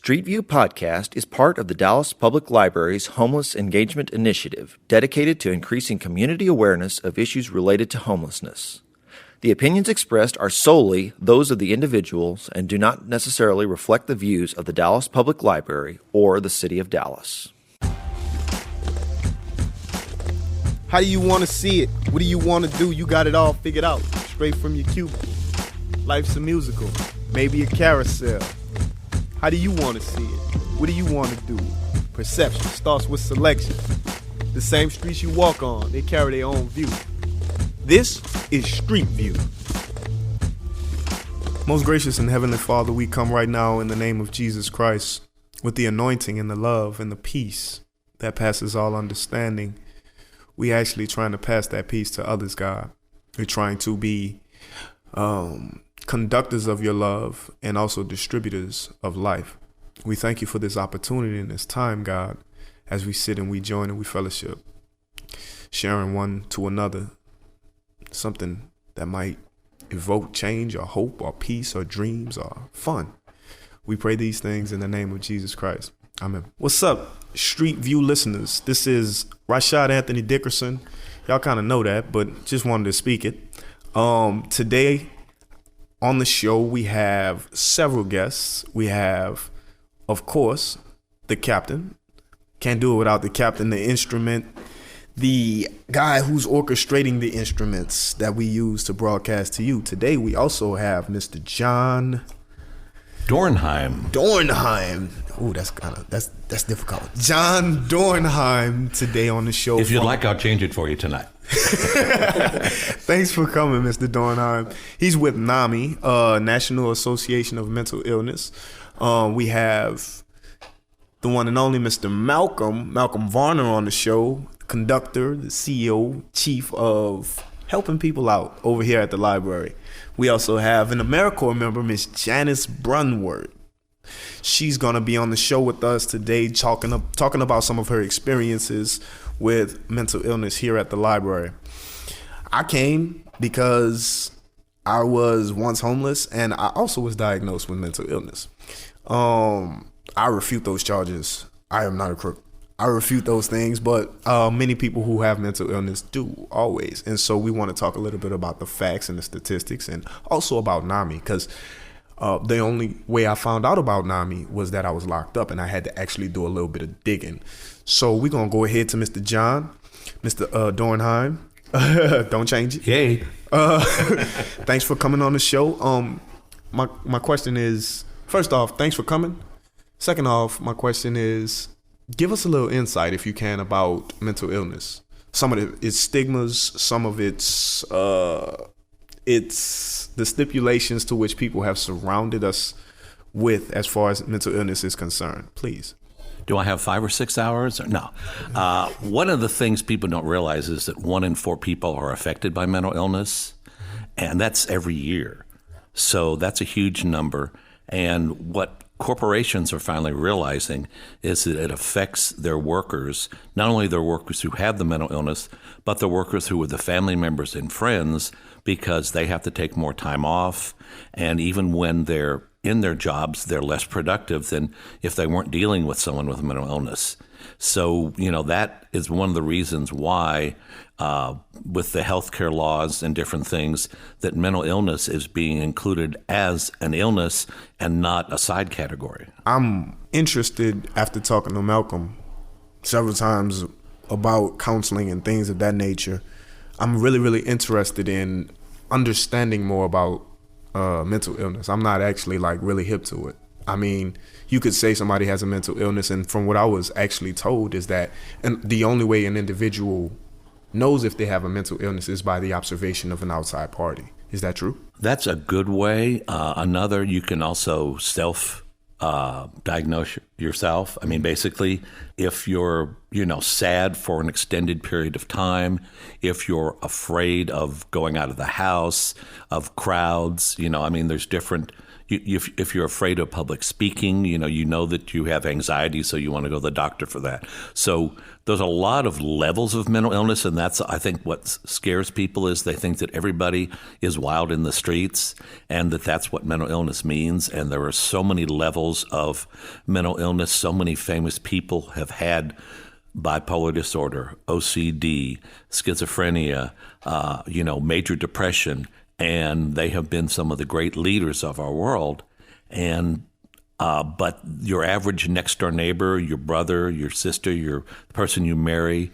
Street View Podcast is part of the Dallas Public Library's Homeless Engagement Initiative, dedicated to increasing community awareness of issues related to homelessness. The opinions expressed are solely those of the individuals and do not necessarily reflect the views of the Dallas Public Library or the City of Dallas. How do you want to see it? What do you want to do? You got it all figured out, straight from your cubicle. Life's a musical, maybe a carousel. How do you want to see it? What do you want to do? Perception starts with selection. The same streets you walk on, they carry their own view. This is Street View. Most gracious and heavenly Father, we come right now in the name of Jesus Christ with the anointing and the love and the peace that passes all understanding. We actually trying to pass that peace to others, God. We're trying to be conductors of your love and also distributors of life. We thank you for this opportunity and this time, God, as we sit and we join and we fellowship, sharing one to another something that might evoke change or hope or peace or dreams or fun. We pray these things in the name of Jesus Christ. Amen. What's up, Street View listeners? This is Rashad Anthony Dickerson. Y'all kind of know that, but just wanted to speak it. Today on the show, we have several guests. We have, of course, the captain. Can't do it without the captain, the instrument, the guy who's orchestrating the instruments that we use to broadcast to you. Today, we also have Mr. John Dornheim. Ooh, that's difficult. John Dornheim today on the show. If you'd like, I'll change it for you tonight. Thanks for coming, Mr. Dornheim. He's with NAMI, National Association of Mental Illness. We have the one and only Mr. Malcolm Varner on the show, conductor, the CEO, chief of helping people out over here at the library. We also have an AmeriCorps member, Miss Janice Brunward. She's going to be on the show with us today talking about some of her experiences with mental illness here at the library. I came because I was once homeless and I also was diagnosed with mental illness. I refute those charges. I am not a crook. I refute those things, but many people who have mental illness do always. And so we want to talk a little bit about the facts and the statistics and also about NAMI, because the only way I found out about NAMI was that I was locked up and I had to actually do a little bit of digging. So we're going to go ahead to Mr. John, Mr. Dornheim. Don't change it. Yay. Thanks for coming on the show. My question is, first off, thanks for coming. Second off, my question is, give us a little insight, if you can, about mental illness. Some of its stigmas, some of it's the stipulations to which people have surrounded us with as far as mental illness is concerned. Please. Do I have 5 or 6 hours? No. One of the things people don't realize is that 1 in 4 people are affected by mental illness, and that's every year. So that's a huge number. And what corporations are finally realizing is that it affects their workers, not only their workers who have the mental illness, but the workers who are the family members and friends, because they have to take more time off. And even when they're in their jobs, they're less productive than if they weren't dealing with someone with mental illness. So, that is one of the reasons why, with the healthcare laws and different things, that mental illness is being included as an illness and not a side category. I'm interested, after talking to Malcolm several times about counseling and things of that nature, I'm really, really interested in understanding more about mental illness. I'm not actually really hip to it. I mean, you could say somebody has a mental illness, and from what I was actually told is that the only way an individual knows if they have a mental illness is by the observation of an outside party. Is that true? That's a good way. Another, you can also self-diagnose yourself. I mean, basically, if you're, sad for an extended period of time, if you're afraid of going out of the house, of crowds, there's different if you're afraid of public speaking, you know that you have anxiety, so you want to go to the doctor for that. So there's a lot of levels of mental illness, and that's, I think, what scares people is they think that everybody is wild in the streets and that's what mental illness means. And there are so many levels of mental illness. So many famous people have had bipolar disorder, OCD, schizophrenia, major depression, and they have been some of the great leaders of our world. And but your average next door neighbor, your brother, your sister, the person you marry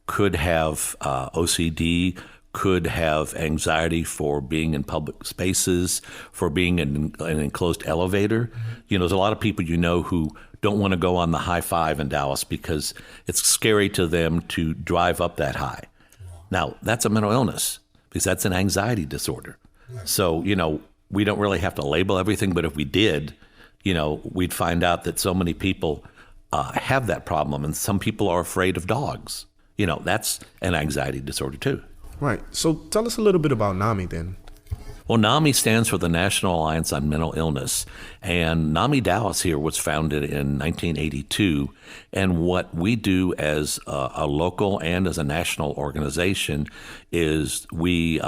could have OCD, could have anxiety for being in public spaces, for being in an enclosed elevator. There's a lot of people who don't want to go on the high five in Dallas because it's scary to them to drive up that high. Now, that's a mental illness because that's an anxiety disorder. So, we don't really have to label everything, but if we did, we'd find out that so many people have that problem, and some people are afraid of dogs. That's an anxiety disorder too. Right. So tell us a little bit about NAMI then. Well, NAMI stands for the National Alliance on Mental Illness, and NAMI Dallas here was founded in 1982, and what we do as a local and as a national organization is we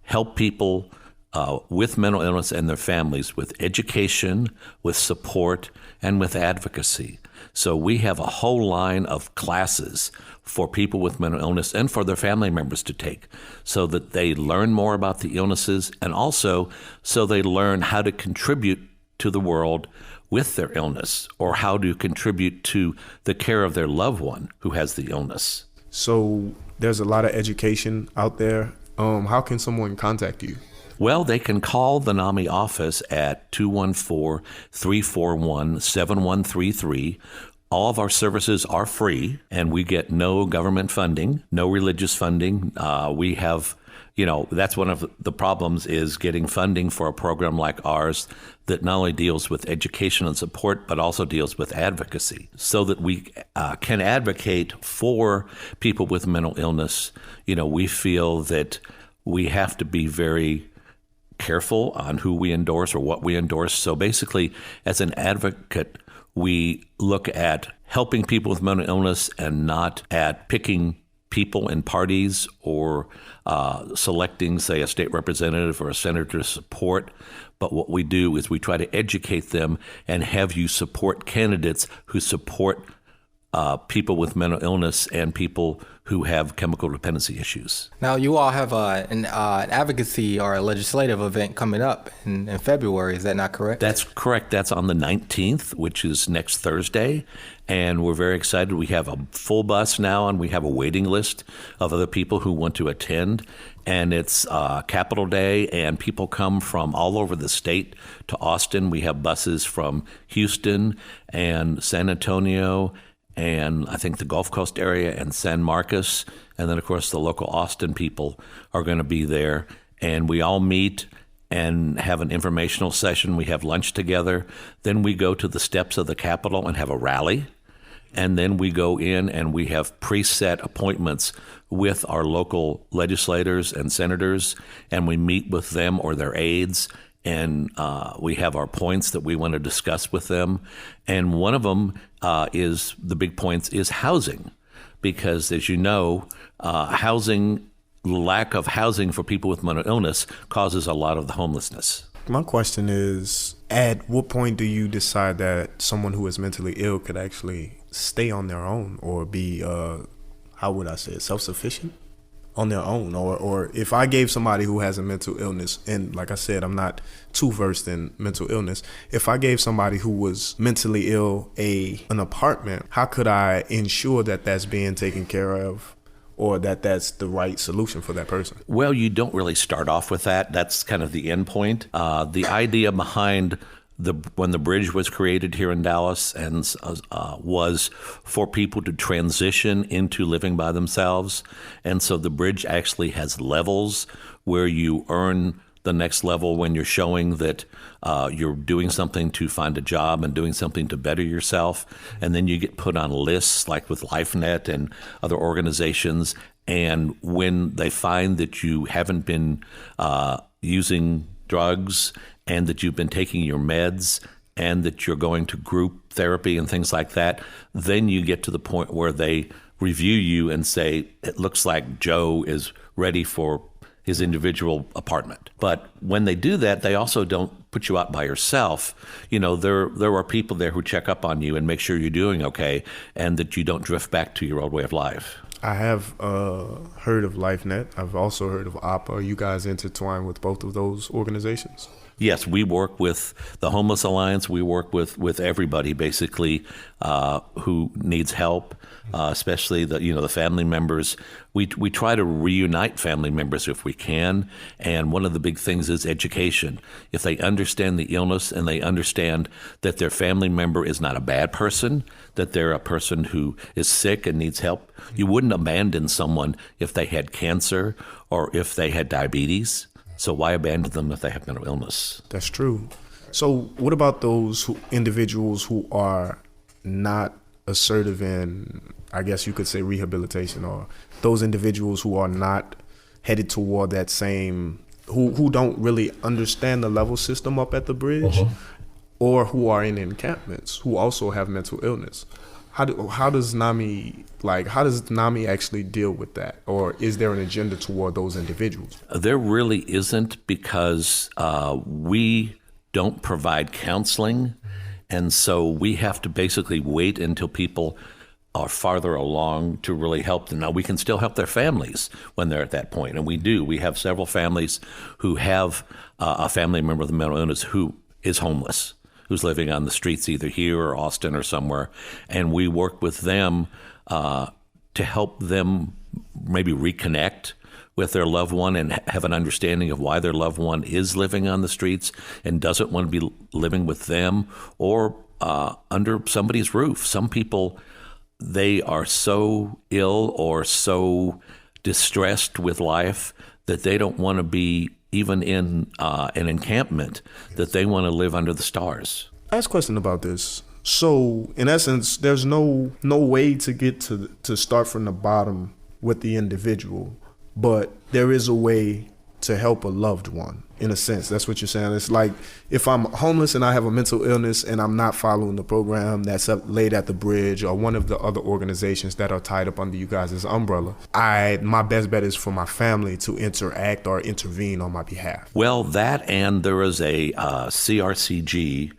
help people with mental illness and their families with education, with support, and with advocacy. So we have a whole line of classes for people with mental illness and for their family members to take so that they learn more about the illnesses and also so they learn how to contribute to the world with their illness or how to contribute to the care of their loved one who has the illness. So there's a lot of education out there. How can someone contact you? Well, they can call the NAMI office at 214-341-7133. All of our services are free, and we get no government funding, no religious funding. We have, that's one of the problems is getting funding for a program like ours that not only deals with education and support, but also deals with advocacy so that we can advocate for people with mental illness. We feel that we have to be very careful on who we endorse or what we endorse. So basically, as an advocate, we look at helping people with mental illness and not at picking people in parties or selecting, say, a state representative or a senator to support. But what we do is we try to educate them and have you support candidates who support people with mental illness and people who have chemical dependency issues. Now, you all have an advocacy or a legislative event coming up in February. Is that not correct? That's correct. That's on the 19th, which is next Thursday. And we're very excited. We have a full bus now, and we have a waiting list of other people who want to attend. And it's Capitol Day, and people come from all over the state to Austin. We have buses from Houston and San Antonio and I think the Gulf Coast area and San Marcos. And then, of course, the local Austin people are going to be there. And we all meet and have an informational session. We have lunch together. Then we go to the steps of the Capitol and have a rally. And then we go in and we have preset appointments with our local legislators and senators, and we meet with them or their aides. And we have our points that we want to discuss with them. And one of them is the big points is housing, because as you know, lack of housing for people with mental illness causes a lot of the homelessness. My question is, at what point do you decide that someone who is mentally ill could actually stay on their own or be, how would I say it, self-sufficient? On their own, or if I gave somebody who has a mental illness, and like I said, I'm not too versed in mental illness, if I gave somebody who was mentally ill an apartment, how could I ensure that that's being taken care of or that that's the right solution for that person? Well, you don't really start off with that. That's kind of the end point. The idea behind when the bridge was created here in Dallas and was for people to transition into living by themselves. And so the bridge actually has levels where you earn the next level when you're showing that you're doing something to find a job and doing something to better yourself. And then you get put on lists like with LifeNet and other organizations. And when they find that you haven't been using drugs and that you've been taking your meds and that you're going to group therapy and things like that, then you get to the point where they review you and say, it looks like Joe is ready for his individual apartment. But when they do that, they also don't put you out by yourself. You know, there are people there who check up on you and make sure you're doing okay and that you don't drift back to your old way of life. I have heard of LifeNet. I've also heard of APA. Are you guys intertwined with both of those organizations? Yes, we work with the Homeless Alliance. We work with everybody basically who needs help, especially the family members. We try to reunite family members if we can, and one of the big things is education. If they understand the illness and they understand that their family member is not a bad person, that they're a person who is sick and needs help, you wouldn't abandon someone if they had cancer or if they had diabetes. So why abandon them if they have mental illness? That's true. So what about those individuals who are not assertive in, I guess you could say, rehabilitation, or those individuals who are not headed toward that same, who don't really understand the level system up at the bridge, or who are in encampments, who also have mental illness? How does NAMI actually deal with that? Or is there an agenda toward those individuals? There really isn't, because we don't provide counseling. And so we have to basically wait until people are farther along to really help them. Now, we can still help their families when they're at that point, and we do. We have several families who have a family member with a mental illness who is homeless, who's living on the streets either here or Austin or somewhere, and we work with them to help them maybe reconnect with their loved one and have an understanding of why their loved one is living on the streets and doesn't want to be living with them or under somebody's roof. Some people, they are so ill or so distressed with life that they don't want to be even in an encampment, that they want to live under the stars. I ask a question about this. So, in essence, there's no way to get to start from the bottom with the individual, but there is a way to help a loved one, in a sense. That's what you're saying. It's like if I'm homeless and I have a mental illness and I'm not following the program that's laid at the bridge or one of the other organizations that are tied up under you guys' umbrella, my best bet is for my family to interact or intervene on my behalf. Well, that, and there is a CRCG,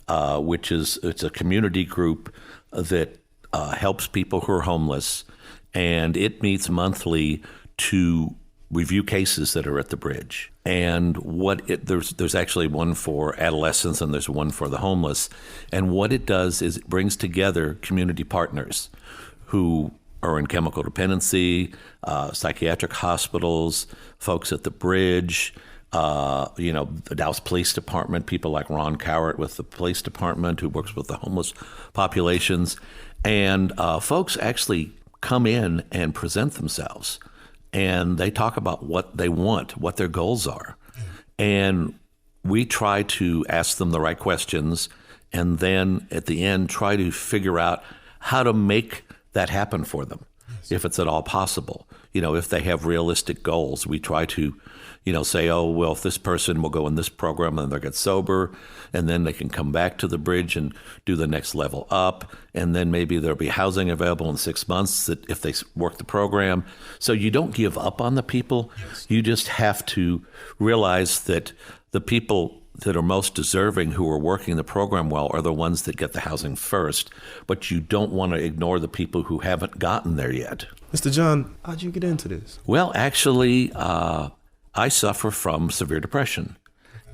it's a community group that helps people who are homeless, and it meets monthly to review cases that are at the bridge. And there's actually one for adolescents and there's one for the homeless. And what it does is it brings together community partners who are in chemical dependency, psychiatric hospitals, folks at the bridge, the Dallas Police Department, people like Ron Cowart with the police department who works with the homeless populations. And folks actually come in and present themselves. And they talk about what they want, what their goals are. And we try to ask them the right questions and then at the end try to figure out how to make that happen for them, if it's at all possible. If they have realistic goals, we try to, say, oh, well, if this person will go in this program and they'll get sober, and then they can come back to the bridge and do the next level up, and then maybe there'll be housing available in 6 months that if they work the program. So you don't give up on the people. Yes. You just have to realize that the people that are most deserving who are working the program well are the ones that get the housing first, but you don't want to ignore the people who haven't gotten there yet. Mr. John, how'd you get into this? Well, actually, I suffer from severe depression,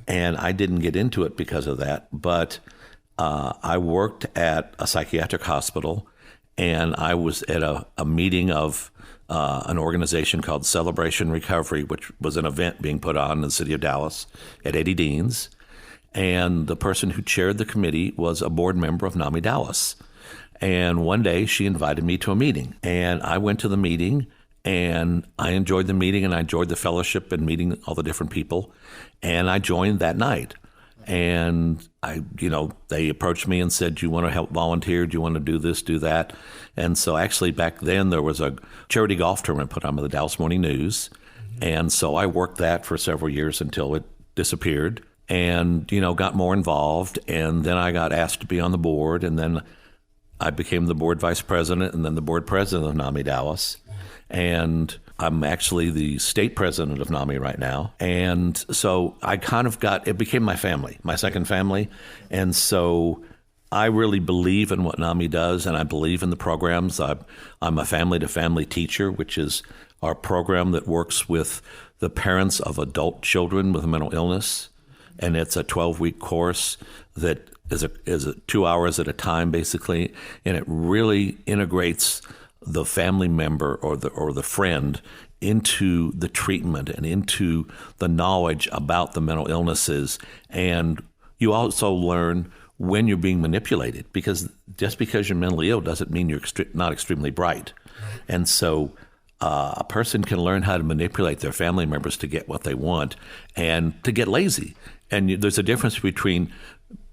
and I didn't get into it because of that, but I worked at a psychiatric hospital, and I was at a meeting of an organization called Celebration Recovery, which was an event being put on in the city of Dallas at Eddie Dean's, and the person who chaired the committee was a board member of NAMI Dallas. And one day she invited me to a meeting, and I went to the meeting, and I enjoyed the meeting, and I enjoyed the fellowship and meeting all the different people, and I joined that night. And they approached me and said, do you want to help volunteer? Do you want to do this, do that? And so actually back then there was a charity golf tournament put on by the Dallas Morning News. And so I worked that for several years until it disappeared. and, got more involved. And then I got asked to be on the board, and then I became the board vice president and then the board president of NAMI Dallas. And I'm actually the state president of NAMI right now. And so I it became my family, my second family. And so I really believe in what NAMI does, and I believe in the programs. I'm a family-to-family teacher, which is our program that works with the parents of adult children with mental illness. And it's a 12-week course that is 2 hours at a time, basically, and it really integrates the family member or the friend into the treatment and into the knowledge about the mental illnesses. And you also learn when you're being manipulated, because just because you're mentally ill doesn't mean you're not extremely bright. And so a person can learn how to manipulate their family members to get what they want and to get lazy. And there's a difference between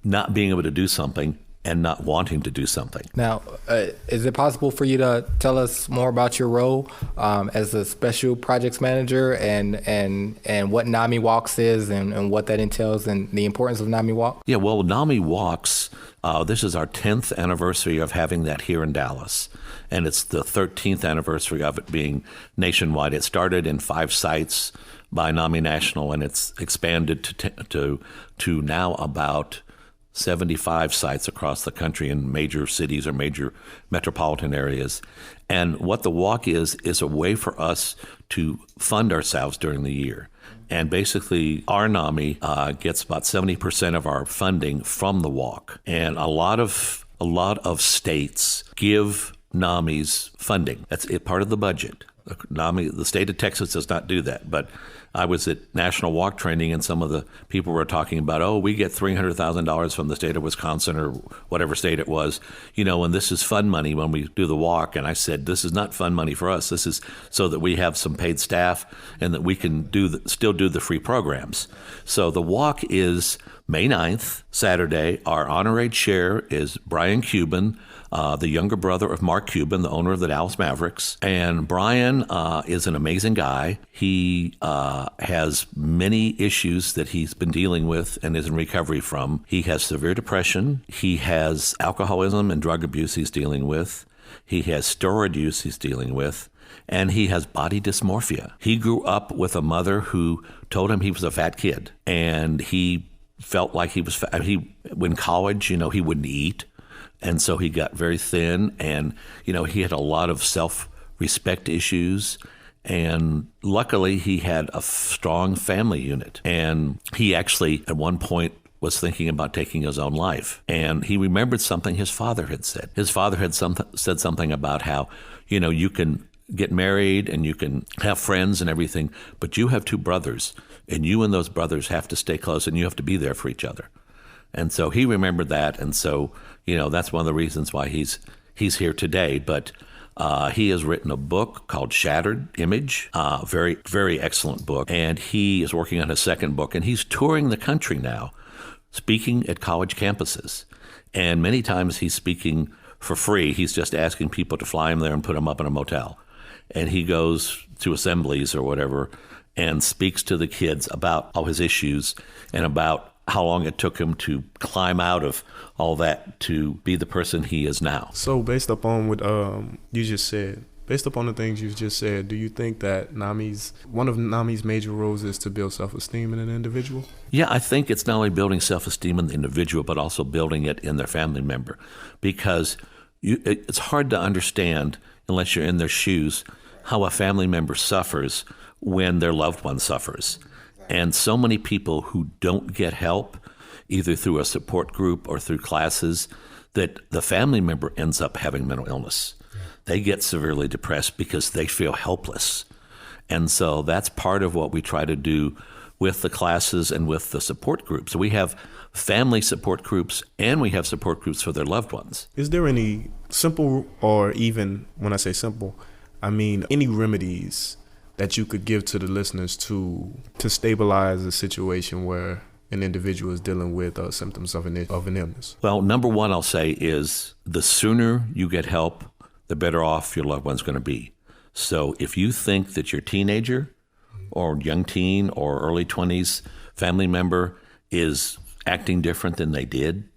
not being able to do something and not wanting to do something. Now, is it possible for you to tell us more about your role as a special projects manager and what NAMI Walks is and what that entails and the importance of NAMI Walk? Yeah, well, NAMI Walks, this is our 10th anniversary of having that here in Dallas. And it's the 13th anniversary of it being nationwide. It started in 5 sites by NAMI National, and it's expanded to now about 75 sites across the country in major cities or major metropolitan areas. And what the walk is a way for us to fund ourselves during the year. And basically, our NAMI gets about 70% of our funding from the walk. And a lot of states give NAMI's funding. That's part of the budget. The state of Texas does not do that, but I was at National Walk Training, and some of the people were talking about, we get $300,000 from the state of Wisconsin or whatever state it was, and this is fund money when we do the walk. And I said, this is not fund money for us. This is so that we have some paid staff and that we can still do the free programs. So the walk is May 9th, Saturday. Our honorary chair is Brian Cuban, the younger brother of Mark Cuban, the owner of the Dallas Mavericks. And Brian is an amazing guy. He has many issues that he's been dealing with and is in recovery from. He has severe depression. He has alcoholism and drug abuse he's dealing with. He has steroid use he's dealing with. And he has body dysmorphia. He grew up with a mother who told him he was a fat kid. And he felt like he was fat. In college, he wouldn't eat. And so he got very thin, and, he had a lot of self-respect issues. And luckily, he had a strong family unit. And he actually, at one point, was thinking about taking his own life. And he remembered something his father had said. His father had said something about how, you can get married and you can have friends and everything, but you have 2 brothers, and you and those brothers have to stay close, and you have to be there for each other. And so he remembered that, and so, that's one of the reasons why he's here today. But he has written a book called Shattered Image, very, very excellent book, and he is working on his second book, and he's touring the country now, speaking at college campuses. And many times he's speaking for free. He's just asking people to fly him there and put him up in a motel. And he goes to assemblies or whatever and speaks to the kids about all his issues and about how long it took him to climb out of all that to be the person he is now. So based upon what you just said, based upon the things you just said, do you think that one of NAMI's major roles is to build self-esteem in an individual? Yeah, I think it's not only building self-esteem in the individual, but also building it in their family member. Because it's hard to understand, unless you're in their shoes, how a family member suffers when their loved one suffers. And so many people who don't get help, either through a support group or through classes, that the family member ends up having mental illness. They get severely depressed because they feel helpless. And so that's part of what we try to do with the classes and with the support groups. We have family support groups and we have support groups for their loved ones. Is there any simple, or even when I say simple, I mean any remedies that you could give to the listeners to stabilize a situation where an individual is dealing with symptoms of an illness? Well, number one, I'll say is the sooner you get help, the better off your loved one's going to be. So if you think that your teenager or young teen or early 20s family member is acting different than they did,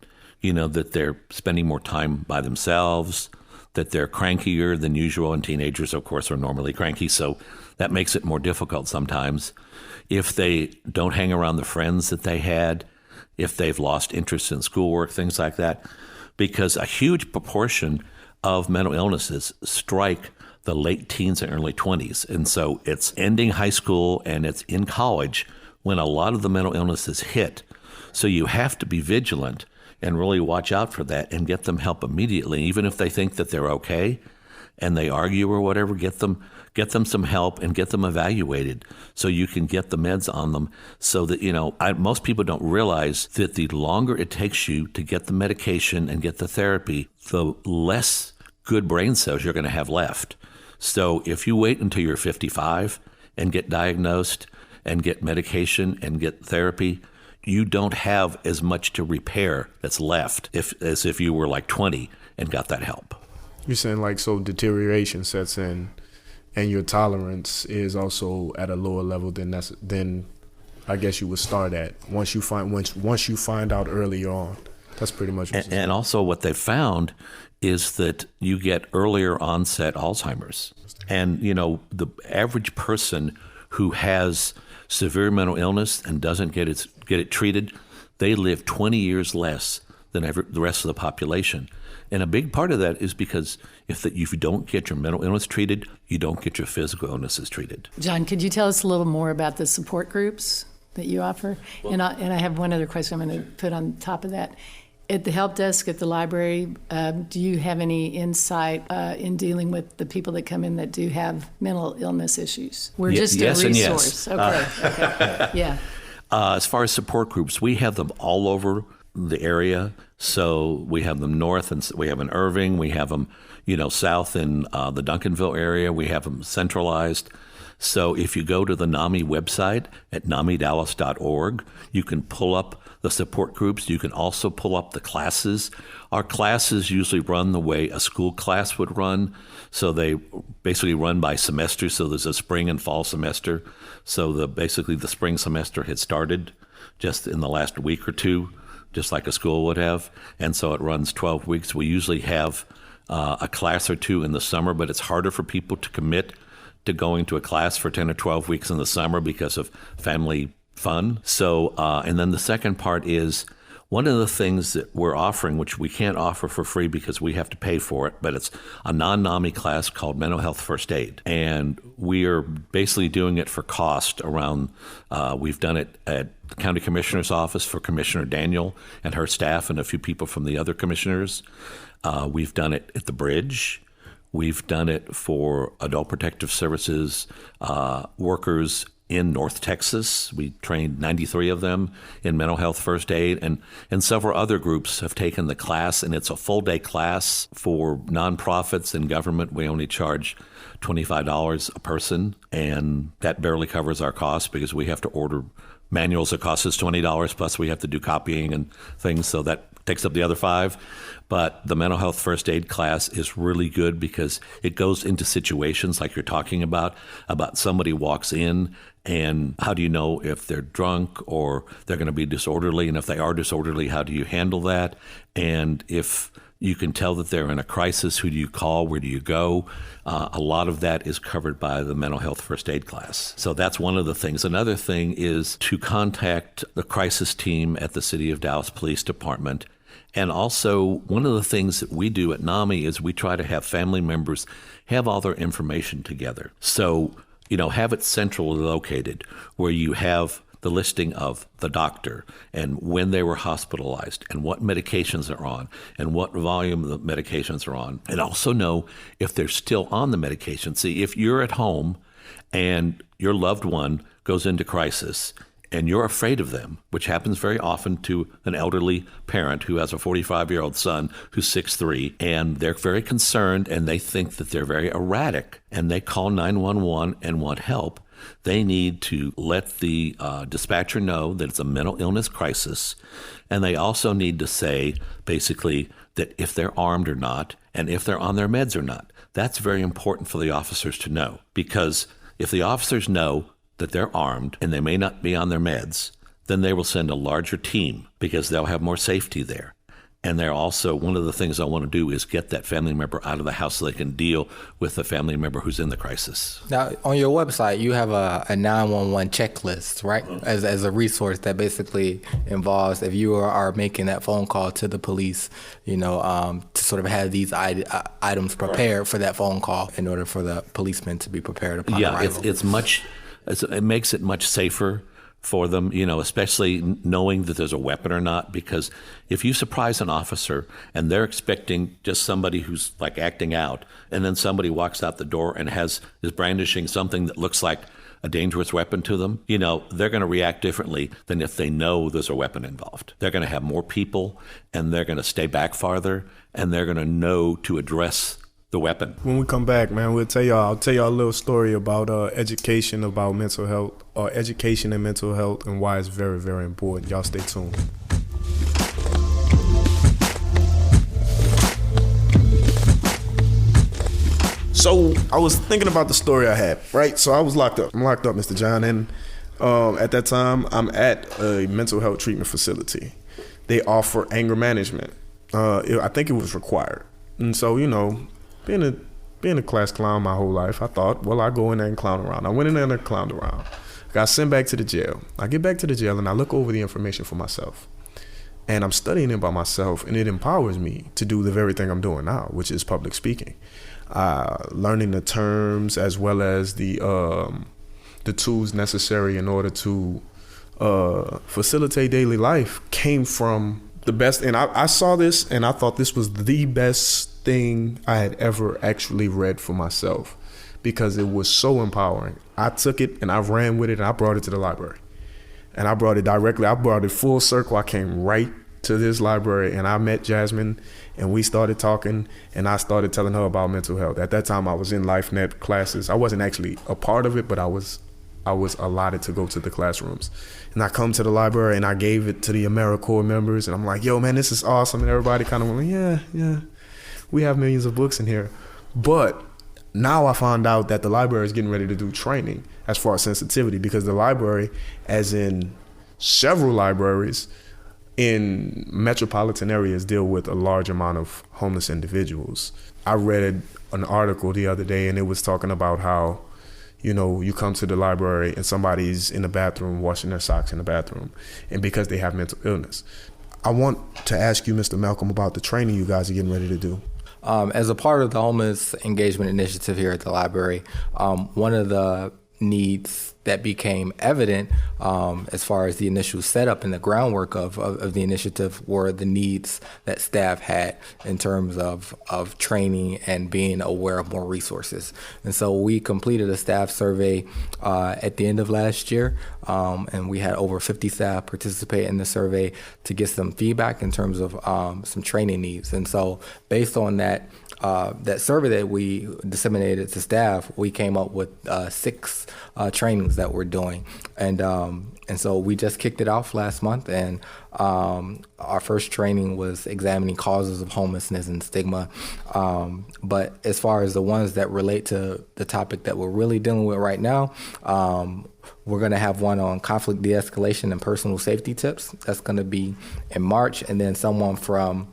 that they're spending more time by themselves, that they're crankier than usual, and teenagers, of course, are normally cranky, so that makes it more difficult sometimes. If they don't hang around the friends that they had, if they've lost interest in schoolwork, things like that, because a huge proportion of mental illnesses strike the late teens and early 20s. And so it's ending high school and it's in college when a lot of the mental illnesses hit. So you have to be vigilant and really watch out for that and get them help immediately. Even if they think that they're okay and they argue or whatever, get them some help and get them evaluated so you can get the meds on them so that, most people don't realize that the longer it takes you to get the medication and get the therapy, the less good brain cells you're going to have left. So if you wait until you're 55 and get diagnosed and get medication and get therapy, you don't have as much to repair that's left as if you were like 20 and got that help. You're saying so deterioration sets in and your tolerance is also at a lower level than I guess you would start at once you find out earlier on. That's pretty much what and also what they found is that you get earlier onset Alzheimer's. And, the average person who has severe mental illness and doesn't get it treated, they live 20 years less than the rest of the population. And a big part of that is because if you don't get your mental illness treated, you don't get your physical illnesses treated. John, could you tell us a little more about the support groups that you offer? Well, and I have one other question I'm going to put on top of that. At the help desk at the library, do you have any insight in dealing with the people that come in that do have mental illness issues? We're just yes a resource. And yes. Okay. Yeah. As far as support groups, we have them all over the area. So we have them north, and we have in Irving. We have them, south in the Duncanville area. We have them centralized. So if you go to the NAMI website at namidallas.org, you can pull up the support groups. You can also pull up the classes. Our classes usually run the way a school class would run. So they basically run by semester. So there's a spring and fall semester. So basically the spring semester had started just in the last week or two, just like a school would have. And so it runs 12 weeks. We usually have a class or two in the summer, but it's harder for people to commit to going to a class for 10 or 12 weeks in the summer because of family fun. So, and then the second part is one of the things that we're offering, which we can't offer for free because we have to pay for it, but it's a non-NAMI class called Mental Health First Aid. And we are basically doing it for cost around, we've done it at the County Commissioner's Office for Commissioner Daniel and her staff and a few people from the other commissioners. We've done it at the Bridge. We've done it for Adult Protective Services workers in North Texas. We trained 93 of them in mental health first aid, and several other groups have taken the class, and it's a full-day class. For nonprofits and government, we only charge $25 a person, and that barely covers our costs because we have to order manuals that cost us $20, plus we have to do copying and things, so that takes up the other $5. But the mental health first aid class is really good because it goes into situations like you're talking about somebody walks in, and how do you know if they're drunk or they're going to be disorderly? And if they are disorderly, how do you handle that? And if you can tell that they're in a crisis, who do you call? Where do you go? A lot of that is covered by the mental health first aid class. So that's one of the things. Another thing is to contact the crisis team at the City of Dallas Police Department. And also, one of the things that we do at NAMI is we try to have family members have all their information together. So, have it centrally located where you have the listing of the doctor and when they were hospitalized and what medications they're on and what volume of the medications are on, and also know if they're still on the medication. See, if you're at home and your loved one goes into crisis and you're afraid of them, which happens very often to an elderly parent who has a 45-year-old son who's 6'3", and they're very concerned and they think that they're very erratic and they call 911 and want help, they need to let the dispatcher know that it's a mental illness crisis. And they also need to say, basically, that if they're armed or not and if they're on their meds or not. That's very important for the officers to know, because if the officers know that they're armed and they may not be on their meds, then they will send a larger team because they'll have more safety there. And they're also, one of the things I want to do is get that family member out of the house so they can deal with the family member who's in the crisis. Now, on your website, you have a 911 checklist, right? As a resource that basically involves, if you are making that phone call to the police, to sort of have these items prepared for that phone call in order for the policeman to be prepared upon arrival. It makes it much safer for them, especially knowing that there's a weapon or not, because if you surprise an officer and they're expecting just somebody who's like acting out, and then somebody walks out the door and is brandishing something that looks like a dangerous weapon to them, they're going to react differently than if they know there's a weapon involved. They're going to have more people, and they're going to stay back farther, and they're going to know to address the weapon. When we come back, man, I'll tell y'all a little story about education about mental health, or education and mental health, and why it's very, very important. Y'all stay tuned. So I was thinking about the story I had, right? So I was locked up. I'm locked up, Mr. John, and at that time, I'm at a mental health treatment facility. They offer anger management. I think it was required. And so, being a class clown my whole life, I thought, well, I'll go in there and clown around. I went in there and clowned around. Got sent back to the jail. I get back to the jail and I look over the information for myself. And I'm studying it by myself, and it empowers me to do the very thing I'm doing now, which is public speaking. Learning the terms as well as the tools necessary in order to facilitate daily life came from the best. And I saw this and I thought this was the best thing I had ever actually read for myself, because it was so empowering. I took it and I ran with it and I brought it to the library. And I brought it directly. I brought it full circle. I came right to this library and I met Jasmine and we started talking, and I started telling her about mental health. At that time I was in LifeNet classes. I wasn't actually a part of it, but I was allotted to go to the classrooms. And I come to the library and I gave it to the AmeriCorps members, and I'm like, yo man, this is awesome. And everybody kind of went, yeah, we have millions of books in here. But now I found out that the library is getting ready to do training as far as sensitivity, because the library, as in several libraries in metropolitan areas, deal with a large amount of homeless individuals. I read an article the other day and it was talking about how, you come to the library and somebody's in the bathroom washing their socks in the bathroom, and because they have mental illness. I want to ask you, Mr. Malcolm, about the training you guys are getting ready to do. As a part of the Homeless Engagement Initiative here at the library, one of the needs that became evident as far as the initial setup and the groundwork of the initiative were the needs that staff had in terms of training and being aware of more resources. And so we completed a staff survey at the end of last year, and we had over 50 staff participate in the survey to get some feedback in terms of some training needs. And so based on that survey that we disseminated to staff, we came up with 6 trainings that we're doing. And so we just kicked it off last month, and our first training was examining causes of homelessness and stigma. But as far as the ones that relate to the topic that we're really dealing with right now, we're going to have one on conflict de-escalation and personal safety tips. That's going to be in March. And then someone from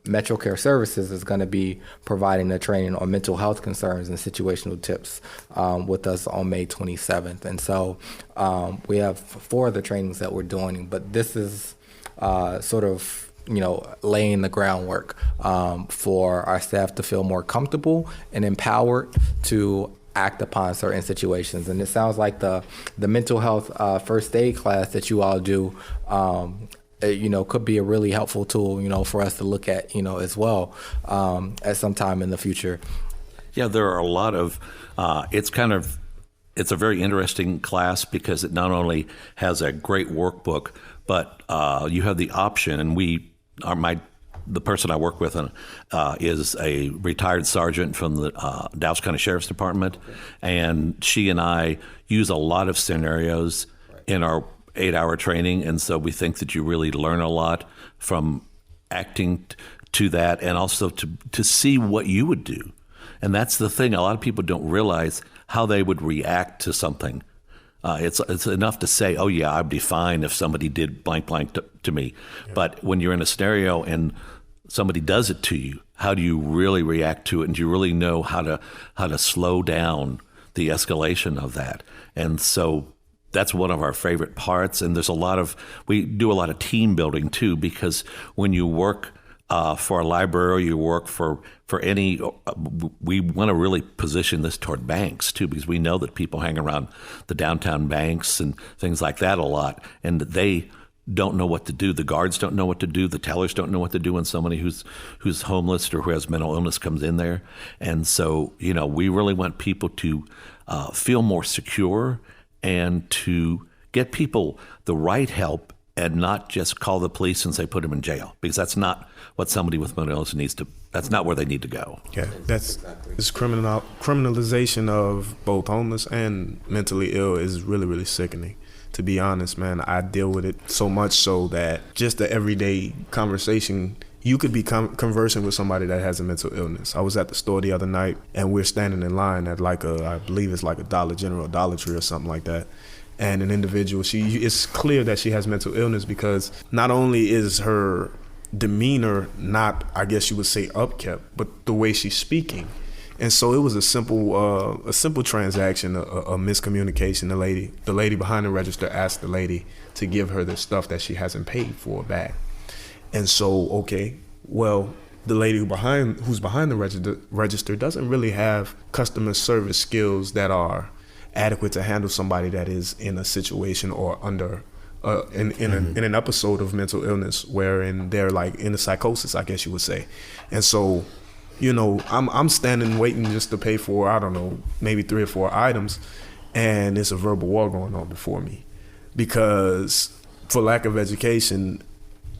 Metro Care Services is going to be providing a training on mental health concerns and situational tips with us on May 27th. And so we have 4 of the trainings that we're doing, but this is sort of laying the groundwork for our staff to feel more comfortable and empowered to act upon certain situations. And it sounds like the mental health first aid class that you all do could be a really helpful tool, for us to look at, as well, at some time in the future. Yeah, there are a lot of, it's a very interesting class because it not only has a great workbook, but you have the option, and the person I work with is a retired sergeant from the Dallas County Sheriff's Department, and she and I use a lot of scenarios in our 8-hour training, and so we think that you really learn a lot from acting to that, and also to see what you would do. And that's the thing, a lot of people don't realize how they would react to something It's enough to say, oh yeah, I'd be fine if somebody did blank blank to me. Yeah. But when you're in a scenario and somebody does it to you, how do you really react to it? And do you really know how to slow down the escalation of that? And so that's one of our favorite parts. And we do a lot of team building too, because when you work for a library, you work for any, we want to really position this toward banks too, because we know that people hang around the downtown banks and things like that a lot, and they don't know what to do. The guards don't know what to do. The tellers don't know what to do when somebody who's homeless or who has mental illness comes in there. And so, we really want people to feel more secure and to get people the right help and not just call the police and say put them in jail, because that's not what somebody with mental illness needs to. That's not where they need to go. Yeah, this criminalization of both homeless and mentally ill is really, really sickening. To be honest, man, I deal with it so much so that just the everyday conversation, you could be conversing with somebody that has a mental illness. I was at the store the other night, and we're standing in line at I believe it's like a Dollar General, Dollar Tree or something like that. And an individual, it's clear that she has mental illness because not only is her demeanor not, I guess you would say, upkept, but the way she's speaking. And so it was a simple transaction, a miscommunication. The lady behind the register asked the lady to give her the stuff that she hasn't paid for back. And so, okay, well, the lady who's behind the register doesn't really have customer service skills that are adequate to handle somebody that is in a situation or under in an episode of mental illness, wherein they're like in a psychosis, I guess you would say. And so, I'm standing waiting just to pay for, I don't know, maybe 3 or 4 items, and there's a verbal war going on before me, because for lack of education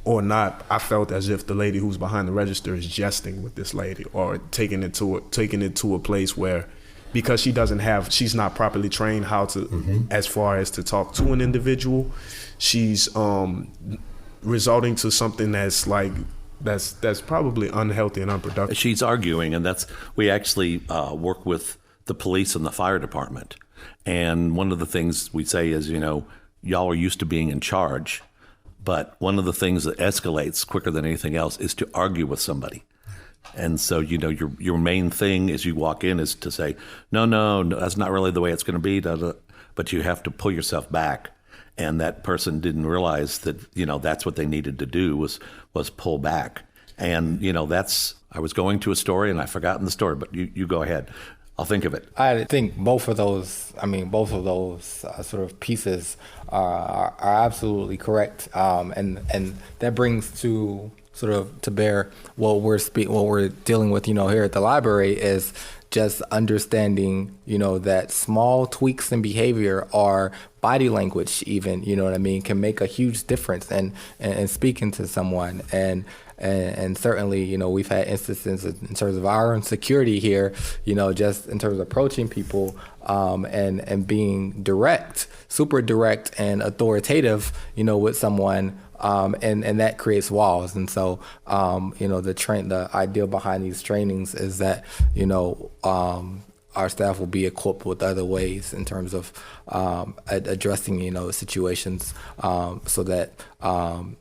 or not, I felt as if the lady who's behind the register is jesting with this lady, or taking it to a place where, because she's not properly trained how to, as far as to talk to an individual, she's resulting to something that's probably unhealthy and unproductive. She's arguing, and we actually work with the police and the fire department. And one of the things we say is, y'all are used to being in charge, but one of the things that escalates quicker than anything else is to argue with somebody. And so, your main thing as you walk in is to say, no, that's not really the way it's going to be, but you have to pull yourself back. And that person didn't realize that, that's what they needed to do was pull back. And, I was going to a story and I've forgotten the story, but you go ahead. I'll think of it. I think both of those sort of pieces are absolutely correct. And that brings to sort of to bear what we're dealing with, here at the library is just understanding, that small tweaks in behavior or body language even, can make a huge difference and speaking to someone. And certainly, we've had instances in terms of our own security here, just in terms of approaching people and being direct, super direct and authoritative, with someone. And that creates walls. And so, the idea behind these trainings is that, our staff will be equipped with other ways in terms of addressing, situations so that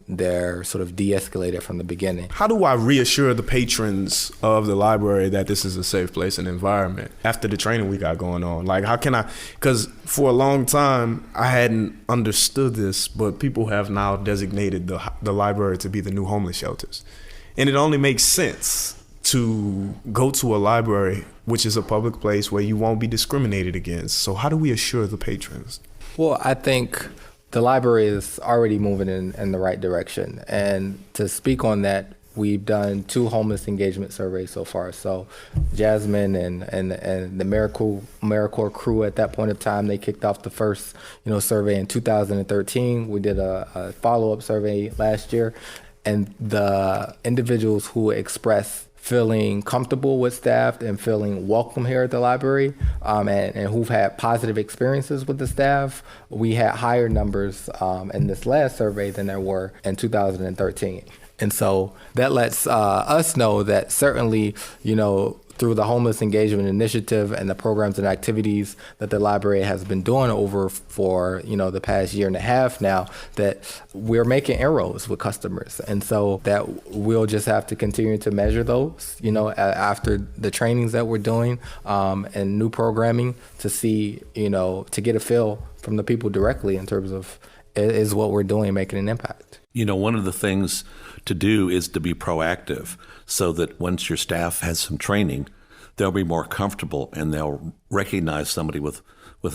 they're sort of de-escalated from the beginning. How do I reassure the patrons of the library that this is a safe place and environment after the training we got going on? Like, how can I, because for a long time I hadn't understood this, but people have now designated the library to be the new homeless shelters. And it only makes sense to go to a library, which is a public place where you won't be discriminated against. So how do we assure the patrons? Well, I think the library is already moving in the right direction. And to speak on that, we've done 2 homeless engagement surveys so far. So Jasmine and the AmeriCorps crew at that point of time, they kicked off the first, survey in 2013. We did a follow-up survey last year. And the individuals who expressed feeling comfortable with staff and feeling welcome here at the library and who've had positive experiences with the staff, we had higher numbers in this last survey than there were in 2013. And so that lets us know that certainly, through the Homeless Engagement Initiative and the programs and activities that the library has been doing over for, the past year and a half now, that we're making inroads with customers. And so that we'll just have to continue to measure those, after the trainings that we're doing and new programming to see, to get a feel from the people directly in terms of is what we're doing making an impact. One of the things to do is to be proactive so that once your staff has some training, they'll be more comfortable and they'll recognize somebody with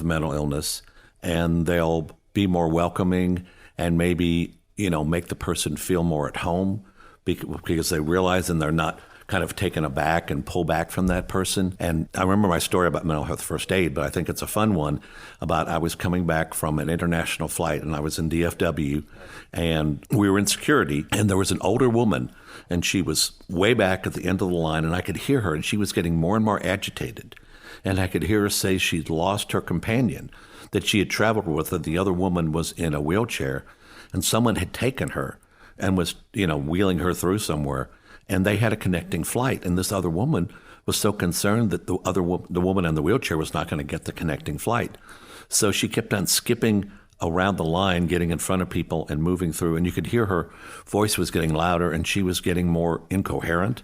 mental illness, and they'll be more welcoming and maybe, make the person feel more at home because they realize and they're not kind of taken aback and pull back from that person. And I remember my story about mental health first aid, but I think it's a fun one about I was coming back from an international flight and I was in DFW and we were in security and there was an older woman and she was way back at the end of the line and I could hear her and she was getting more and more agitated. And I could hear her say she'd lost her companion that she had traveled with, and the other woman was in a wheelchair and someone had taken her and was, wheeling her through somewhere. And they had a connecting flight, and this other woman was so concerned that the woman in the wheelchair was not going to get the connecting flight. So she kept on skipping around the line, getting in front of people and moving through, and you could hear her voice was getting louder and she was getting more incoherent.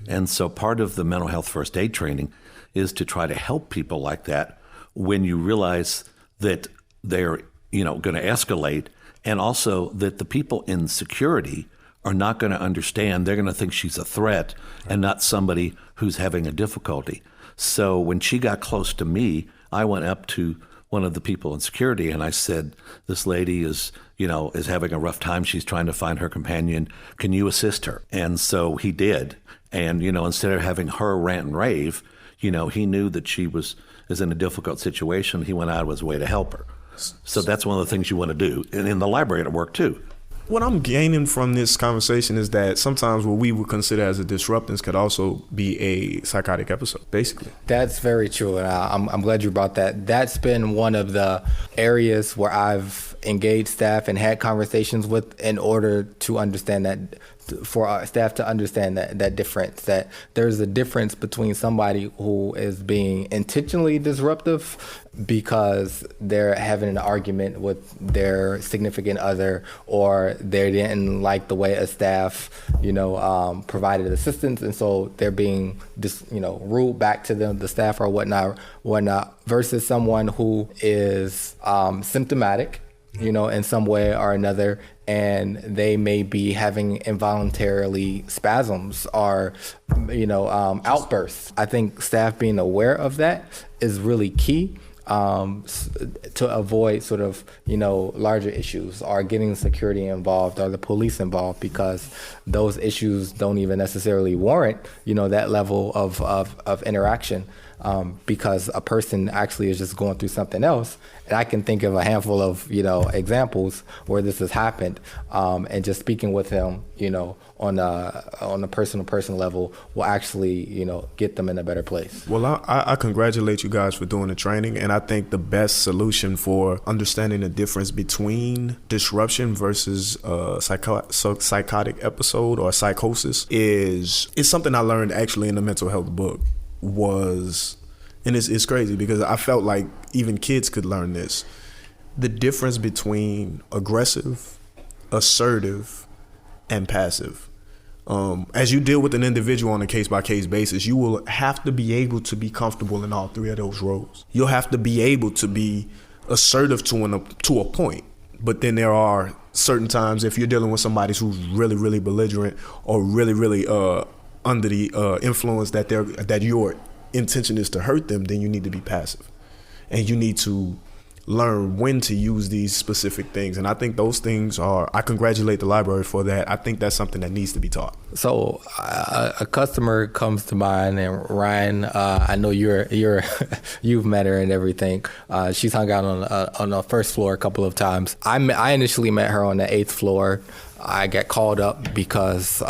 And so part of the mental health first aid training is to try to help people like that when you realize that they're, going to escalate, and also that the people in security are not going to understand. They're going to think she's a threat and not somebody who's having a difficulty. So when she got close to me, I went up to one of the people in security and I said, this lady is having a rough time. She's trying to find her companion. Can you assist her? And so he did. And, instead of having her rant and rave, he knew that she is in a difficult situation. He went out of his way to help her. So that's one of the things you want to do. And in the library at work too. What I'm gaining from this conversation is that sometimes what we would consider as a disruptance could also be a psychotic episode, basically. That's very true, and I'm glad you brought that. That's been one of the areas where I've engaged staff and had conversations with in order to understand that, for our staff to understand that difference, that there's a difference between somebody who is being intentionally disruptive because they're having an argument with their significant other, or they didn't like the way a staff, provided assistance, and so they're being ruled back to them, the staff or whatnot, versus someone who is symptomatic, in some way or another, and they may be having involuntarily spasms or, outbursts. I think staff being aware of that is really key to avoid sort of, larger issues or getting security involved or the police involved, because those issues don't even necessarily warrant, that level of interaction. Because a person actually is just going through something else. And I can think of a handful of, examples where this has happened. And just speaking with him, on a person-to-person level will actually, get them in a better place. Well, I congratulate you guys for doing the training. And I think the best solution for understanding the difference between disruption versus psychotic episode or psychosis is something I learned actually in the mental health book. And it's crazy because I felt like even kids could learn this. The difference between aggressive, assertive, and passive. As you deal with an individual on a case-by-case basis, you will have to be able to be comfortable in all three of those roles. You'll have to be able to be assertive to a point, but then there are certain times if you're dealing with somebody who's really, really belligerent or really, really under the influence that your intention is to hurt them, then you need to be passive. And you need to learn when to use these specific things. And I think those things I congratulate the library for that. I think that's something that needs to be taught. So a customer comes to mind, and Ryan, I know you've met her and everything. She's hung out on the first floor a couple of times. I initially met her on the 8th floor. I got called up because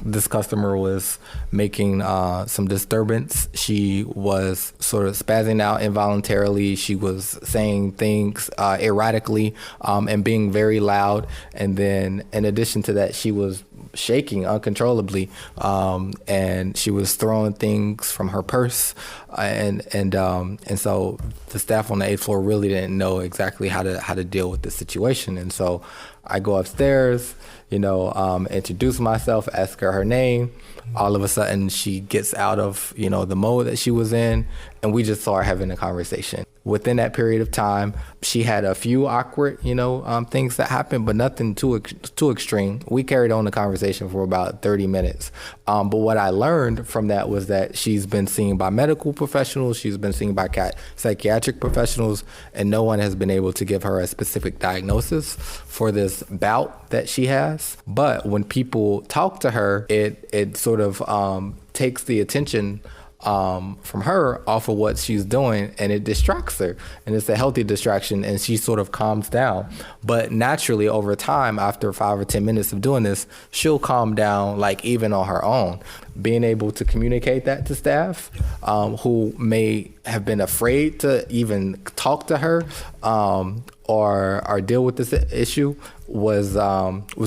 this customer was making some disturbance. She was sort of spazzing out involuntarily. She was saying things erratically and being very loud. And then in addition to that, she was shaking uncontrollably, and she was throwing things from her purse, and so the staff on the 8th floor really didn't know exactly how to deal with the situation. And so I go upstairs, introduce myself, ask her name. All of a sudden, she gets out of the mode that she was in, and we just start having a conversation. Within that period of time, she had a few awkward, things that happened, but nothing too extreme. We carried on the conversation for about 30 minutes. But what I learned from that was that she's been seen by medical professionals, she's been seen by psychiatric professionals, and no one has been able to give her a specific diagnosis for this bout that she has. But when people talk to her, it sort of takes the attention from her off of what she's doing, and it distracts her, and it's a healthy distraction, and she sort of calms down. But naturally, over time, after 5 or 10 minutes of doing this, she'll calm down, like even on her own. Being able to communicate that to staff who may have been afraid to even talk to her or deal with this issue was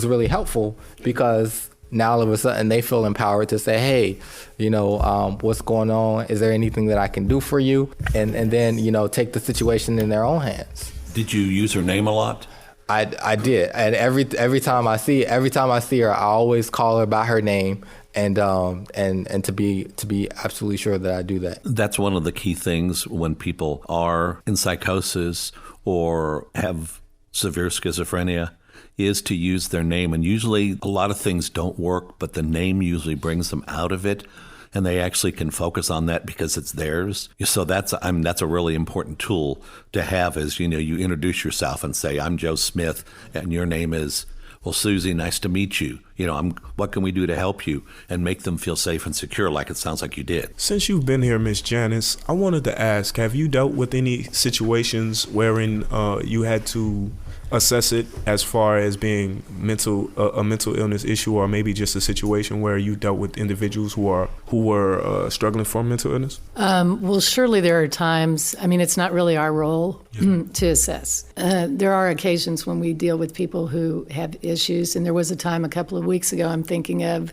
really helpful, because now all of a sudden they feel empowered to say, hey, what's going on? Is there anything that I can do for you? And then, take the situation in their own hands. Did you use her name a lot? I did. And every time I see her, I always call her by her name, and to be absolutely sure that I do that. That's one of the key things when people are in psychosis or have severe schizophrenia, is to use their name. And usually a lot of things don't work, but the name usually brings them out of it, and they actually can focus on that because it's theirs. So that's a really important tool to have, is, you introduce yourself and say, I'm Joe Smith, and your name is, well, Susie, nice to meet you. What can we do to help you? And make them feel safe and secure, like it sounds like you did. Since you've been here, Miss Janice, I wanted to ask, have you dealt with any situations wherein you had to assess it as far as being a mental illness issue, or maybe just a situation where you dealt with individuals who were struggling from mental illness? Well, surely there are times, it's not really our role to assess. There are occasions when we deal with people who have issues, and there was a time a couple of weeks ago I'm thinking of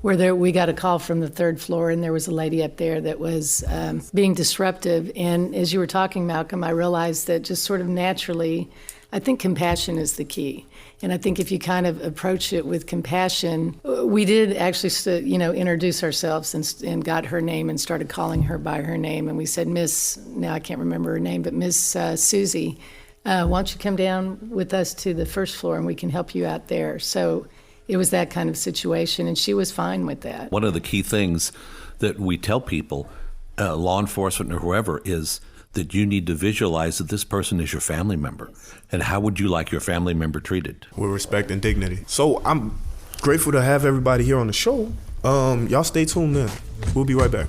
where we got a call from the 3rd floor, and there was a lady up there that was being disruptive. And as you were talking, Malcolm, I realized that just sort of naturally, I think compassion is the key. And I think if you kind of approach it with compassion, we did actually, introduce ourselves and got her name and started calling her by her name. And we said, Miss, now I can't remember her name, but Miss Susie, why don't you come down with us to the 1st floor and we can help you out there. So it was that kind of situation, and she was fine with that. One of the key things that we tell people, law enforcement or whoever, is that you need to visualize that this person is your family member. And how would you like your family member treated? With respect and dignity. So I'm grateful to have everybody here on the show. Y'all stay tuned in. We'll be right back.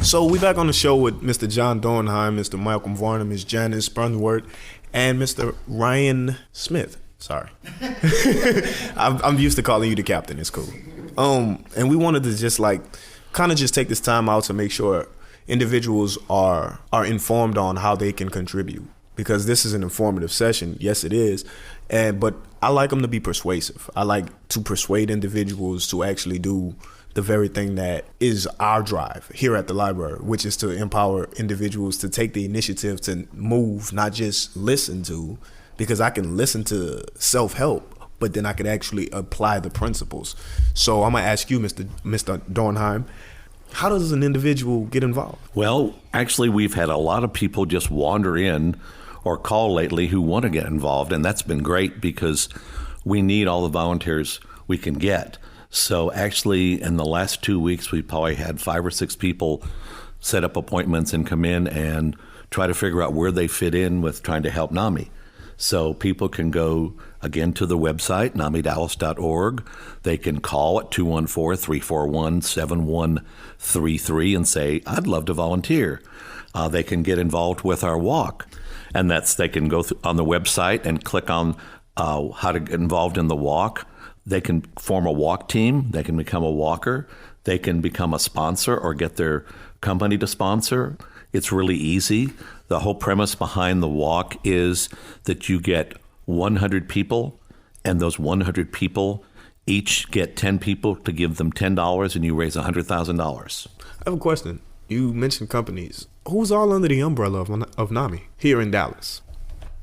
So we back on the show with Mr. John Dornheim, Mr. Malcolm Varnum, Ms. Janice Brunwart, and Mr. Ryan Smith. Sorry. I'm used to calling you the captain. It's cool. And we wanted to just just take this time out to make sure individuals are informed on how they can contribute, because this is an informative session. Yes, it is. But I like them to be persuasive. I like to persuade individuals to actually do the very thing that is our drive here at the library, which is to empower individuals to take the initiative to move, not just listen to, because I can listen to self-help, but then I could actually apply the principles. So I'm gonna ask you, Mr. Dornheim, how does an individual get involved? Well, actually, we've had a lot of people just wander in or call lately who want to get involved, and that's been great because we need all the volunteers we can get. So actually, in the last 2 weeks, we probably had 5 or 6 people set up appointments and come in and try to figure out where they fit in with trying to help NAMI. So people can go again, to the website, namidallas.org. They can call at 214-341-7133 and say, I'd love to volunteer. They can get involved with our walk. And they can go on the website and click on how to get involved in the walk. They can form a walk team. They can become a walker. They can become a sponsor or get their company to sponsor. It's really easy. The whole premise behind the walk is that you get 100 people, and those 100 people each get 10 people to give them $10, and you raise $100,000. I have a question. You mentioned companies. Who's all under the umbrella of NAMI here in Dallas?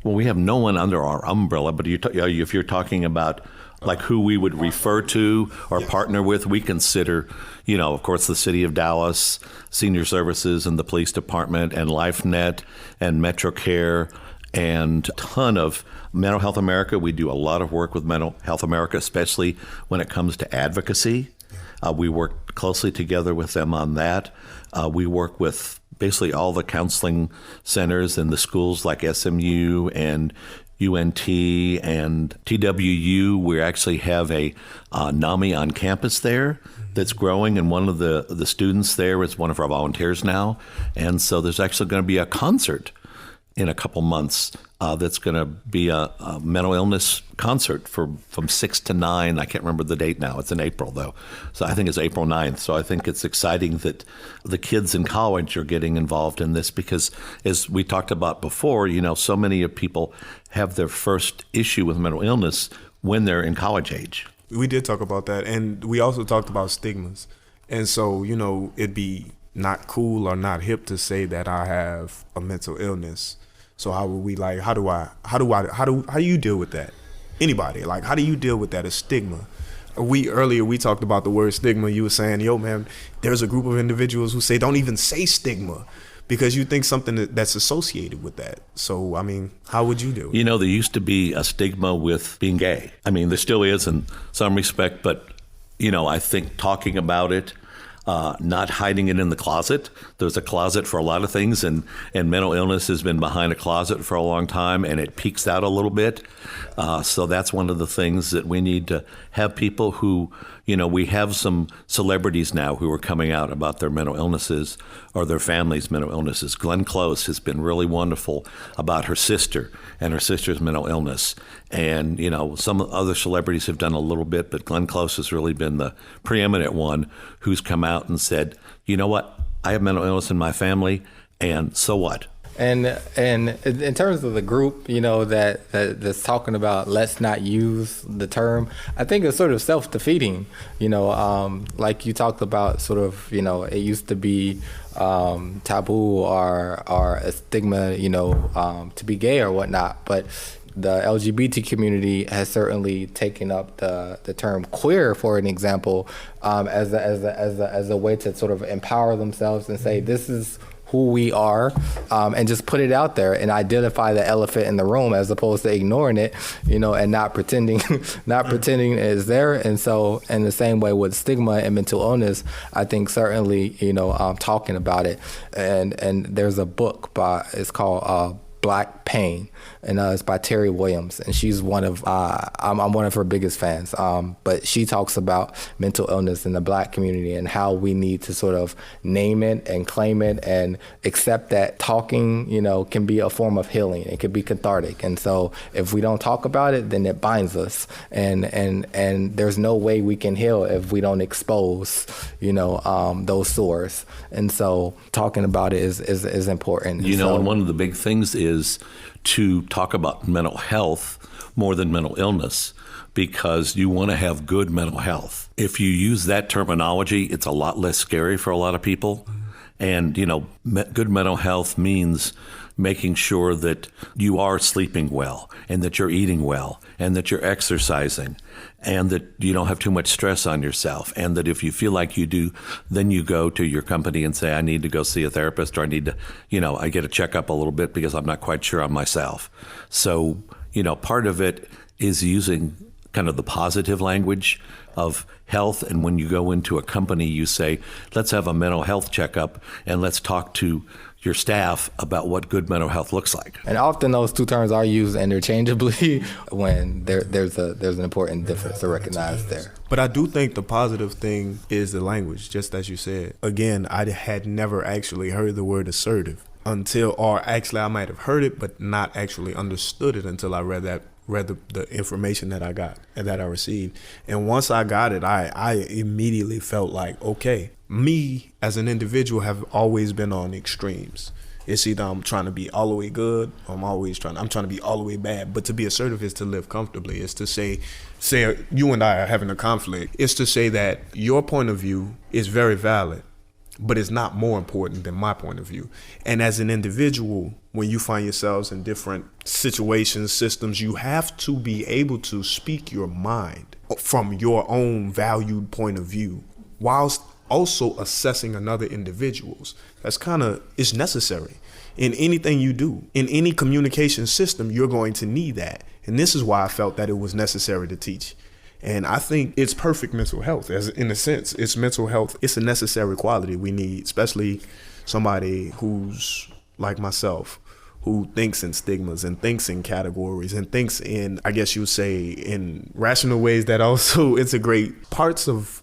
Well, we have no one under our umbrella, but if you're talking about like who we would refer to or partner with, we consider, of course, the City of Dallas, Senior Services and the Police Department and LifeNet and MetroCare and a ton of Mental Health America. We do a lot of work with Mental Health America, especially when it comes to advocacy. We work closely together with them on that. We work with basically all the counseling centers in the schools like SMU and UNT and TWU. We actually have a NAMI on campus there that's growing, and one of the students there is one of our volunteers now. And so there's actually going to be a concert in a couple months that's going to be a mental illness concert from 6 to 9. I can't remember the date now. It's in April, though. So I think it's April 9th. So I think it's exciting that the kids in college are getting involved in this because, as we talked about before, so many people have their first issue with mental illness when they're in college age. We did talk about that. And we also talked about stigmas. And so, it'd be not cool or not hip to say that I have a mental illness. So how would we how do you deal with that? Anybody, how do you deal with that as stigma? Earlier we talked about the word stigma. You were saying, yo man, there's a group of individuals who say don't even say stigma because you think something that's associated with that. So, how would you do it? There used to be a stigma with being gay. There still is in some respect, but, I think talking about it, not hiding it in the closet. There's a closet for a lot of things, and mental illness has been behind a closet for a long time, and it peeks out a little bit. So that's one of the things that we need to have people who, we have some celebrities now who are coming out about their mental illnesses or their family's mental illnesses. Glenn Close has been really wonderful about her sister and her sister's mental illness. And, some other celebrities have done a little bit, but Glenn Close has really been the preeminent one who's come out and said, you know what, I have mental illness in my family, and so what? And in terms of the group, that's talking about let's not use the term, I think it's sort of self-defeating. Like you talked about, sort of, it used to be taboo or a stigma, to be gay or whatnot, but the LGBT community has certainly taken up the term queer, for an example, as a way to sort of empower themselves and say this is who we are, and just put it out there and identify the elephant in the room as opposed to ignoring it, and not pretending it's there. And so in the same way with stigma and mental illness, I think certainly, talking about it, and there's a book it's called Black Pain, and it's by Terry Williams, and she's one of I'm one of her biggest fans. But she talks about mental illness in the Black community and how we need to sort of name it and claim it and accept that talking, can be a form of healing. It can be cathartic, and so if we don't talk about it, then it binds us, and there's no way we can heal if we don't expose, those sores. And so talking about it is important. And one of the big things is to talk about mental health more than mental illness, because you want to have good mental health. If you use that terminology, it's a lot less scary for a lot of people. And, good mental health means making sure that you are sleeping well and that you're eating well and that you're exercising and that you don't have too much stress on yourself, and that if you feel like you do, then you go to your company and say, I need to go see a therapist, or I need to, I get a checkup a little bit because I'm not quite sure on myself. So, part of it is using kind of the positive language of health. And when you go into a company, you say, let's have a mental health checkup and let's talk to your staff about what good mental health looks like. And often those two terms are used interchangeably when there's an important difference to recognize there. But I do think the positive thing is the language, just as you said. Again, I had never actually heard the word assertive or actually I might have heard it, but not actually understood it until I read the information that I got and that I received. And once I got it, I immediately felt like, okay, me as an individual have always been on extremes. It's either I'm trying to be all the way good, or I'm trying to be all the way bad. But to be assertive is to live comfortably. It's to say you and I are having a conflict. It's to say that your point of view is very valid, but it's not more important than my point of view. And as an individual, when you find yourselves in different situations, systems, you have to be able to speak your mind from your own valued point of view, whilst also assessing another individual's. It's necessary. In anything you do, in any communication system, you're going to need that. And this is why I felt that it was necessary to teach. And I think it's perfect mental health, as in a sense. It's mental health. It's a necessary quality we need, especially somebody who's like myself, who thinks in stigmas and thinks in categories and thinks in, I guess you would say, in rational ways that also integrate parts of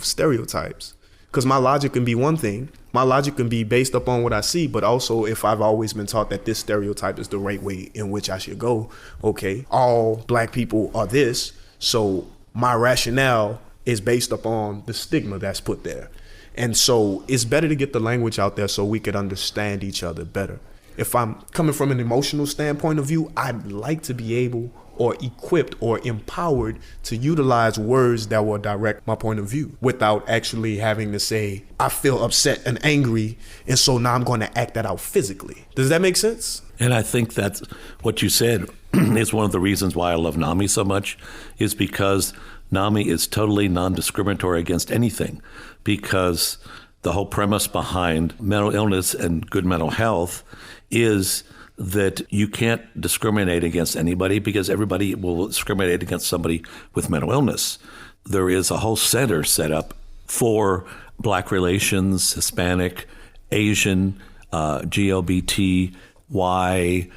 stereotypes. Because my logic can be one thing. My logic can be based upon what I see, but also if I've always been taught that this stereotype is the right way in which I should go, okay, all black people are this, so my rationale is based upon the stigma that's put there. And so it's better to get the language out there so we could understand each other better. If I'm coming from an emotional standpoint of view, I'd like to be able or equipped or empowered to utilize words that will direct my point of view without actually having to say, I feel upset and angry, and so now I'm going to act that out physically. Does that make sense? And I think that's what you said is one of the reasons why I love NAMI so much, is because NAMI is totally non-discriminatory against anything, because the whole premise behind mental illness and good mental health is that you can't discriminate against anybody because everybody will discriminate against somebody with mental illness. There is a whole center set up for Black relations, Hispanic, Asian, GLBT, Y,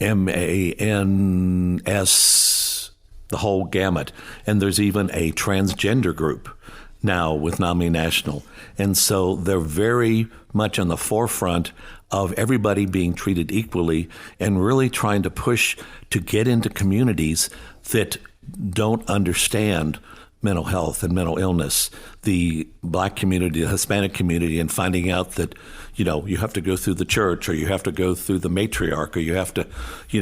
MANS, the whole gamut. And there's even a transgender group now with NAMI National. And so they're very much on the forefront of everybody being treated equally and really trying to push to get into communities that don't understand mental health and mental illness, the Black community, the Hispanic community, and finding out that, you have to go through the church, or you have to go through the matriarch, or you have to,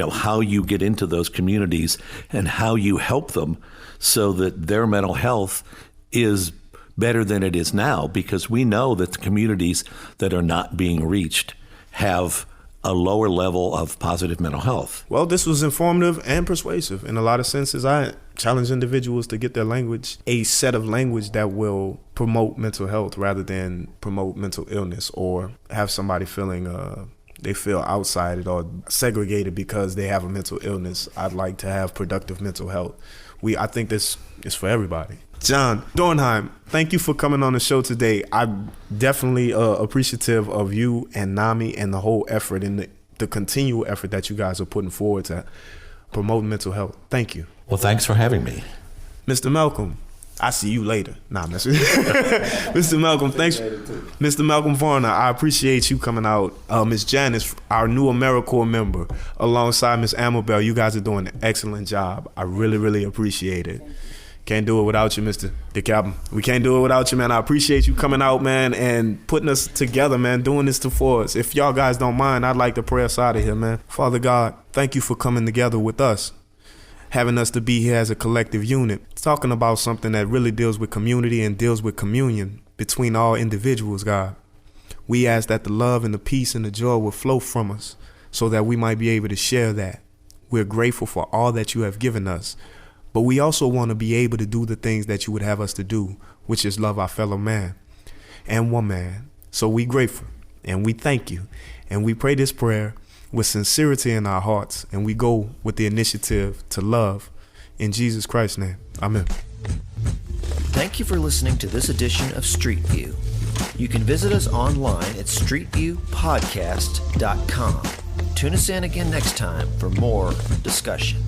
how you get into those communities and how you help them so that their mental health is better than it is now, because we know that the communities that are not being reached have a lower level of positive mental health. Well, this was informative and persuasive. In a lot of senses, I challenge individuals to get their language, a set of language that will promote mental health rather than promote mental illness, or have somebody feeling they feel outside or segregated because they have a mental illness. I'd like to have productive mental health. I think this is for everybody. John Dornheim, thank you for coming on the show today. I'm definitely appreciative of you and NAMI and the whole effort and the continual effort that you guys are putting forward to promote mental health. Thank you. Well, thanks for having me. Mr. Malcolm, I see you later. Nah, Mr. Malcolm, thanks. Mr. Malcolm Varner, I appreciate you coming out. Ms. Janice, our new AmeriCorps member, alongside Ms. Amabel, you guys are doing an excellent job. I really, really appreciate it. Can't do it without you, Mr. DeCalvin. We can't do it without you, man. I appreciate you coming out, man, and putting us together, man, doing this for us. If y'all guys don't mind, I'd like to pray us out of here, man. Father God, thank you for coming together with us, having us to be here as a collective unit, talking about something that really deals with community and deals with communion between all individuals, God. We ask that the love and the peace and the joy will flow from us so that we might be able to share that. We're grateful for all that you have given us. But we also want to be able to do the things that you would have us to do, which is love our fellow man and woman. So we grateful and we thank you. And we pray this prayer with sincerity in our hearts. And we go with the initiative to love. In Jesus Christ's name, amen. Thank you for listening to this edition of Street View. You can visit us online at streetviewpodcast.com. Tune us in again next time for more discussion.